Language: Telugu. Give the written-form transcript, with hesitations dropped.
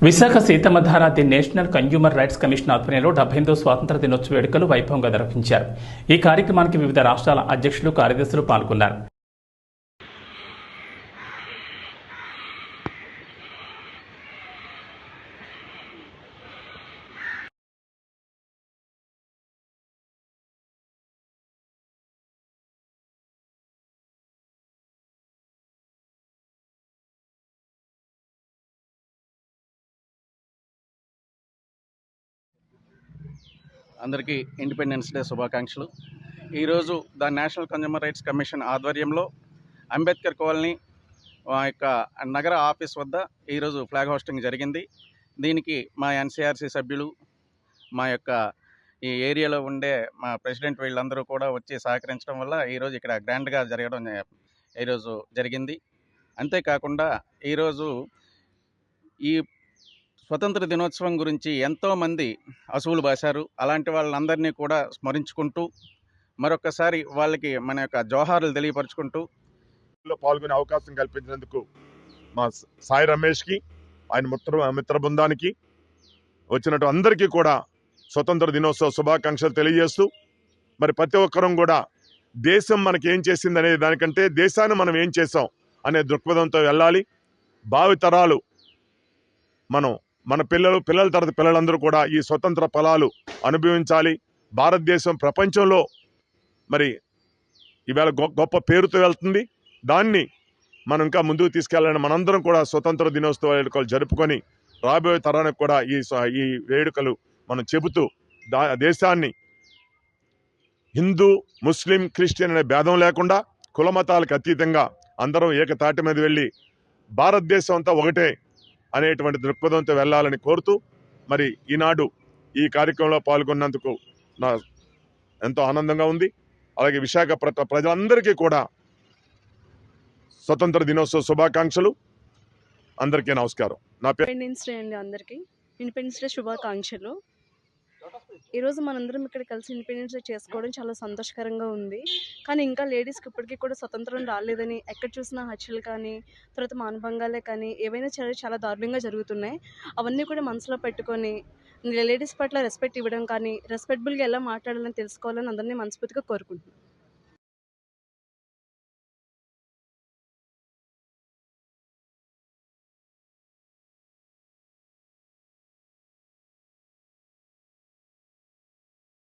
Visakha Seethammadhara the national consumer rights commission ఆధ్వర్యంలో 78వ స్వాతంత్ర దినోత్సవ వేడుకలు వైభవంగా నిర్వహించారు. ఈ కార్యక్రమానికి వివిధ రాష్ట్రాల అధ్యక్షులు, కార్యదర్శులు పాల్గొన్నారు. అందరికీ ఇండిపెండెన్స్ డే శుభాకాంక్షలు. ఈరోజు the national consumer rights commission ఆధ్వర్యంలో అంబేద్కర్ కాలనీ యొక్క నగర ఆఫీస్ వద్ద ఈరోజు ఫ్లాగ్ హోస్టింగ్ జరిగింది. దీనికి మా ఎన్సీఆర్సీ సభ్యులు, మా యొక్క ఈ ఏరియాలో ఉండే మా ప్రెసిడెంట్ వీళ్ళందరూ కూడా వచ్చి సహకరించడం వల్ల ఈరోజు ఇక్కడ గ్రాండ్గా జరగడం ఈరోజు జరిగింది. అంతేకాకుండా ఈరోజు ఈ స్వతంత్ర దినోత్సవం గురించి ఎంతోమంది అసువులు బాశారు. అలాంటి వాళ్ళందరినీ కూడా స్మరించుకుంటూ మరొకసారి వాళ్ళకి మన యొక్క జోహార్లు తెలియపరుచుకుంటూ పాల్గొనే అవకాశం కల్పించినందుకు మా సాయి రమేష్కి, ఆయన మిత్ర బృందానికి, వచ్చినట్టు అందరికీ కూడా స్వతంత్ర దినోత్సవ శుభాకాంక్షలు తెలియజేస్తూ, మరి ప్రతి ఒక్కరం కూడా దేశం మనకి ఏం చేసింది అనే దానికంటే దేశాన్ని మనం ఏం చేసాం అనే దృక్పథంతో వెళ్ళాలి. భావితరాలు మన పిల్లల తరగతి పిల్లలందరూ కూడా ఈ స్వతంత్ర ఫలాలు అనుభవించాలి. భారతదేశం ప్రపంచంలో మరి ఈవేళ గొప్ప పేరుతో వెళ్తుంది. దాన్ని మనం ఇంకా ముందుకు తీసుకెళ్ళాలని మనందరం కూడా స్వతంత్ర దినోత్సవ వేడుకలు జరుపుకొని రాబోయే తరానికి కూడా ఈ వేడుకలు మనం చెబుతూ దేశాన్ని హిందూ, ముస్లిం, క్రిస్టియన్ అనే భేదం లేకుండా కులమతాలకు అతీతంగా అందరం ఏకతాటి మీద వెళ్ళి భారతదేశం అంతా ఒకటే అనేటువంటి దృక్పథంతో వెళ్ళాలని కోరుతూ, మరి ఈనాడు ఈ కార్యక్రమంలో పాల్గొన్నందుకు నా ఎంతో ఆనందంగా ఉంది. అలాగే విశాఖ ప్రజలందరికీ కూడా స్వతంత్ర దినోత్సవ శుభాకాంక్షలు. అందరికీ నమస్కారం. నా పేరు ఇండిపెండెన్స్ డే అండి. అందరికీ ఇండిపెండెన్స్ డే శుభాకాంక్షలు. ఈరోజు మనందరం ఇక్కడ కలిసి ఇండిపెండెన్స్ డే చేసుకోవడం చాలా సంతోషకరంగా ఉంది. కానీ ఇంకా లేడీస్కి ఇప్పటికీ కూడా స్వతంత్రం రాలేదని, ఎక్కడ చూసినా హత్యలు కానీ, తర్వాత మానభంగాలే కానీ, ఏవైనా చాలా దారుణంగా జరుగుతున్నాయి. అవన్నీ కూడా మనసులో పెట్టుకొని లేడీస్ పట్ల రెస్పెక్ట్ ఇవ్వడం కానీ, రెస్పెక్టబుల్గా ఎలా మాట్లాడాలని తెలుసుకోవాలని అందరినీ మనస్ఫూర్తిగా కోరుకుంటున్నాను.